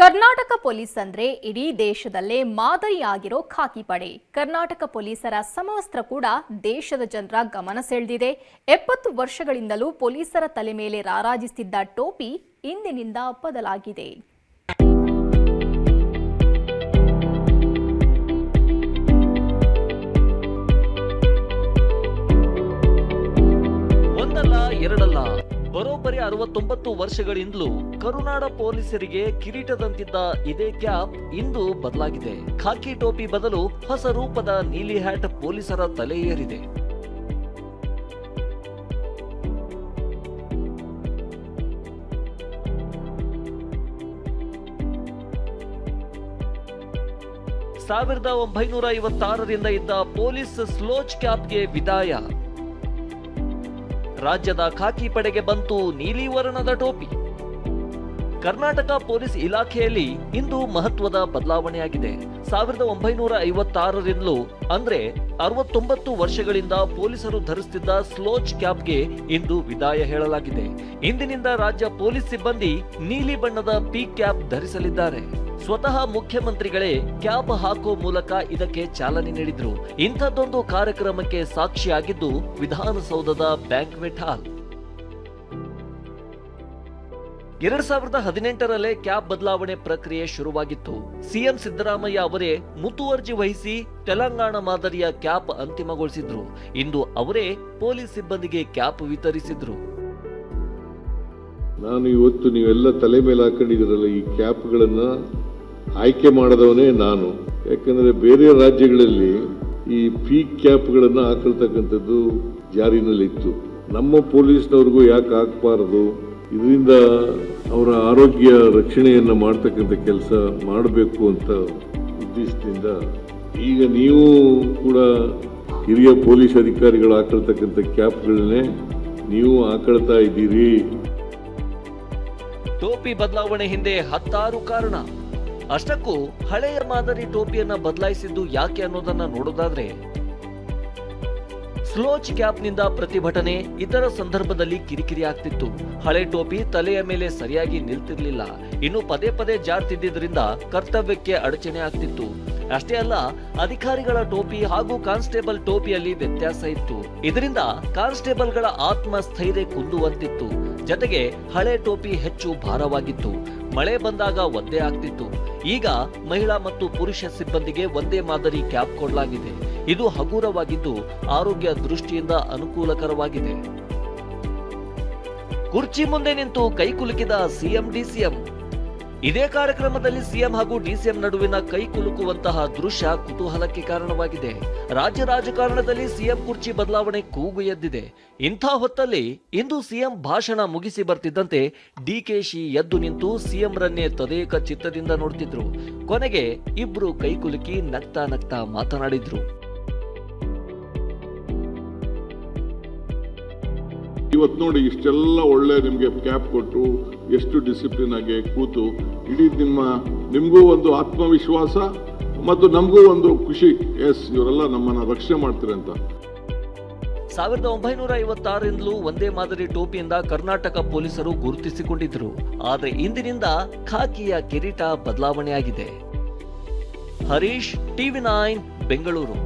Karnataka police ಅಂದ್ರೆ ಇಡೀ ದೇಶದಲ್ಲೇ ಮಾದರಿಯಾಗಿರೋ ಖಾಕಿ ಪಡೆ. ಕರ್ನಾಟಕ ಪೊಲೀಸರ ಸಮವಸ್ತ್ರ ಕೂಡ ದೇಶದ ಜನರ ಗಮನ ಸೆಳೆದಿದೆ. 70 ವರ್ಷಗಳಿಂದಲೂ ಪೊಲೀಸರ ತಲೆ ಮೇಲೆ ರಾರಾಜಿಸುತ್ತಿದ್ದ ಟೋಪಿ ಇಂದಿನಿಂದ ಬದಲಾಗಿದೆ. ಒಂದಲ್ಲ ಎರಡಲ್ಲ, ಬರೋಬ್ಬರಿ 69 ವರ್ಷಗಳಿಂದಲೂ ಕರುನಾಡ ಪೊಲೀಸರಿಗೆ ಕಿರೀಟದಂತಿದ್ದ ಇದೇ ಕ್ಯಾಪ್ ಇಂದು ಬದಲಾಗಿದೆ. ಖಾಕಿ ಟೋಪಿ ಬದಲು ಹೊಸ ರೂಪದ ನೀಲಿ ಹ್ಯಾಟ್ ಪೊಲೀಸರ ತಲೆ ಏರಿದೆ. ಸಾವಿರದ 1956ರಿಂದ ಇದ್ದ ಪೊಲೀಸ್ ಸ್ಲೋಚ್ ಕ್ಯಾಪ್ಗೆ ವಿದಾಯ. ರಾಜ್ಯದ ಖಾಕಿ ಪಡೆಗೆ ಬಂತು ನೀಲಿ ವರ್ಣದ ಟೋಪಿ. ಕರ್ನಾಟಕ ಪೊಲೀಸ್ ಇಲಾಖೆಯಲ್ಲಿ ಇಂದು ಮಹತ್ವದ ಬದಲಾವಣೆಯಾಗಿದೆ. 1956ರಿಂದಲೂ ಅಂದ್ರೆ 69 ವರ್ಷಗಳಿಂದ ಪೊಲೀಸರು ಧರಿಸುತ್ತಿದ್ದ ಸ್ಲೋಚ್ ಕ್ಯಾಪ್ಗೆ ಇಂದು ವಿದಾಯ ಹೇಳಲಾಗಿದೆ. ಇಂದಿನಿಂದ ರಾಜ್ಯ ಪೊಲೀಸ್ ಸಿಬ್ಬಂದಿ ನೀಲಿ ಬಣ್ಣದ ಪಿ ಕ್ಯಾಪ್ ಧರಿಸಲಿದ್ದಾರೆ. ಸ್ವತಃ ಮುಖ್ಯಮಂತ್ರಿಗಳೇ ಕ್ಯಾಪ್ ಹಾಕೋ ಮೂಲಕ ಇದಕ್ಕೆ ಚಾಲನೆ ನೀಡಿದ್ರು. ಇಂಥದ್ದೊಂದು ಕಾರ್ಯಕ್ರಮಕ್ಕೆ ಸಾಕ್ಷಿಯಾಗಿದ್ದು ವಿಧಾನಸೌಧದ ಬ್ಯಾಂಕ್ವೆಟ್ ಹಾಲ್. 2018ರಲ್ಲೇ ಕ್ಯಾಪ್ ಬದಲಾವಣೆ ಪ್ರಕ್ರಿಯೆ ಶುರುವಾಗಿತ್ತು. ಸಿಎಂ ಸಿದ್ದರಾಮಯ್ಯ ಅವರೇ ಮುತುವರ್ಜಿ ವಹಿಸಿ ತೆಲಂಗಾಣ ಮಾದರಿಯ ಕ್ಯಾಪ್ ಅಂತಿಮಗೊಳಿಸಿದ್ರು. ಇಂದು ಅವರೇ ಪೊಲೀಸ್ ಸಿಬ್ಬಂದಿಗೆ ಕ್ಯಾಪ್ ವಿತರಿಸಿದ್ರು. ನಾನು ಇವತ್ತು ನೀವೆಲ್ಲ ತಲೆ ಮೇಲೆ ಹಾಕೊಂಡಿದ್ದೀರಲ್ಲ ಈ ಕ್ಯಾಪ್ಗಳನ್ನ ಆಯ್ಕೆ ಮಾಡದವನೇ ನಾನು. ಯಾಕಂದ್ರೆ ಬೇರೆ ರಾಜ್ಯಗಳಲ್ಲಿ ಈ ಪಿ ಕ್ಯಾಪ್ಗಳನ್ನ ಹಾಕೊಳ್ತಕ್ಕಂಥದ್ದು ಜಾರಿನಲ್ಲಿತ್ತು. ನಮ್ಮ ಪೊಲೀಸ್ನವ್ರಿಗೂ ಯಾಕೆ ಹಾಕಬಾರದು? ಇದರಿಂದ ಅವರ ಆರೋಗ್ಯ ರಕ್ಷಣೆಯನ್ನ ಮಾಡ್ತಕ್ಕಂಥ ಕೆಲಸ ಮಾಡಬೇಕು ಅಂತ ಉದ್ದೇಶದಿಂದ ಈಗ ನೀವು ಕೂಡ ಹಿರಿಯ ಪೊಲೀಸ್ ಅಧಿಕಾರಿಗಳು ಹಾಕೊಳ್ತಕ್ಕಂಥ ಕ್ಯಾಪ್ಗಳನ್ನೇ ನೀವು ಹಾಕೊಳ್ತಾ ಇದ್ದೀರಿ. ಟೋಪಿ ಬದಲಾವಣೆ ಹಿಂದೆ 10 ಕಾರಣ. ಅಷ್ಟಕ್ಕೂ ಹಳೆಯ ಮಾದರಿ ಟೋಪಿಯನ್ನ ಬದಲಾಯಿಸಿದ್ದು ಯಾಕೆ ಅನ್ನೋದನ್ನ ನೋಡೋದಾದ್ರೆ, ಸ್ಲೋಚ್ ಕ್ಯಾಪ್ನಿಂದ ಪ್ರತಿಭಟನೆ, ಇತರ ಸಂದರ್ಭದಲ್ಲಿ ಕಿರಿಕಿರಿ ಆಗ್ತಿತ್ತು. ಹಳೆ ಟೋಪಿ ತಲೆಯ ಮೇಲೆ ಸರಿಯಾಗಿ ನಿಲ್ತಿರ್ಲಿಲ್ಲ. ಇನ್ನು ಪದೇ ಪದೇ ಜಾರ್ತಿದ್ದರಿಂದ ಕರ್ತವ್ಯಕ್ಕೆ ಅಡಚಣೆ ಆಗ್ತಿತ್ತು. ಅಷ್ಟೇ ಅಲ್ಲ, ಅಧಿಕಾರಿಗಳ ಟೋಪಿ ಹಾಗೂ ಕಾನ್ಸ್ಟೇಬಲ್ ಟೋಪಿಯಲ್ಲಿ ವ್ಯತ್ಯಾಸ ಇತ್ತು. ಇದರಿಂದ ಕಾನ್ಸ್ಟೇಬಲ್ಗಳ ಆತ್ಮಸ್ಥೈರ್ಯ ಕುಂದುವಂತಿತ್ತು. ಜೊತೆಗೆ ಹಳೆ ಟೋಪಿ ಹೆಚ್ಚು ಭಾರವಾಗಿತ್ತು. ಮಳೆ ಬಂದಾಗ ಒದ್ದೆ ಆಗ್ತಿತ್ತು. ಈಗ ಮಹಿಳಾ ಮತ್ತು ಪುರುಷ ಸಿಬ್ಬಂದಿಗೆ ಒಂದೇ ಮಾದರಿ ಕ್ಯಾಪ್ ಕೊಡಲಾಗಿದೆ. ಇದು ಹಗುರವಾಗಿದ್ದು ಆರೋಗ್ಯ ದೃಷ್ಟಿಯಿಂದ ಅನುಕೂಲಕರವಾಗಿದೆ. ಕುರ್ಚಿ ಮುಂದೆ ನಿಂತು ಕೈಕುಲುಕಿದ ಸಿಎಂ ಡಿಸಿಎಂ. ಇದೇ ಕಾರ್ಯಕ್ರಮದಲ್ಲಿ ಸಿಎಂ ಹಾಗೂ ಡಿಸಿಎಂ ನಡುವಿನ ಕೈ ಕುಲುಕುವಂತಹ ದೃಶ್ಯ ಕುತೂಹಲಕ್ಕೆ ಕಾರಣವಾಗಿದೆ. ರಾಜ್ಯ ರಾಜಕಾರಣದಲ್ಲಿ ಸಿಎಂ ಕುರ್ಚಿ ಬದಲಾವಣೆ ಕೂಗು ಎದ್ದಿದೆ. ಇಂಥ ಹೊತ್ತಲ್ಲಿ ಇಂದು ಸಿಎಂ ಭಾಷಣ ಮುಗಿಸಿ ಬರ್ತಿದ್ದಂತೆ ಡಿಕೆಶಿ ಎದ್ದು ನಿಂತು ಸಿಎಂ ರನ್ನೇ ತದೇಕ ಚಿತ್ತದಿಂದ ನೋಡ್ತಿದ್ರು. ಕೊನೆಗೆ ಇಬ್ರು ಕೈ ಕುಲುಕಿ ನಗ್ತಾ ನಗ್ತಾ ಮಾತನಾಡಿದ್ರು. ಇವತ್ತು ನೋಡಿ, ಇಷ್ಟೆಲ್ಲ ಒಳ್ಳೆ ನಿಮ್ಗೆ ಕ್ಯಾಪ್ ಕೊಟ್ಟು ಎಷ್ಟು ಡಿಸಿಪ್ಲಿನ್ ಆಗಿ ಕೂತು ಇಡೀ ನಿಮ್ಗೂ ಒಂದು ಆತ್ಮವಿಶ್ವಾಸ ಮತ್ತು ನಮಗೂ ಒಂದು ಖುಷಿ. ಎಸ್, ಇವರೆಲ್ಲ ನಮ್ಮನ್ನ ರಕ್ಷಣೆ ಮಾಡ್ತಾರೆ ಅಂತ. 1956ರಿಂದಲೂ ಒಂದೇ ಮಾದರಿ ಟೋಪಿಯಿಂದ ಕರ್ನಾಟಕ ಪೊಲೀಸರು ಗುರುತಿಸಿಕೊಂಡಿದ್ರು. ಆದ್ರೆ ಇಂದಿನಿಂದ ಖಾಕಿಯ ಕಿರೀಟ ಬದಲಾವಣೆಯಾಗಿದೆ. ಹರೀಶ್, TV9 ಬೆಂಗಳೂರು.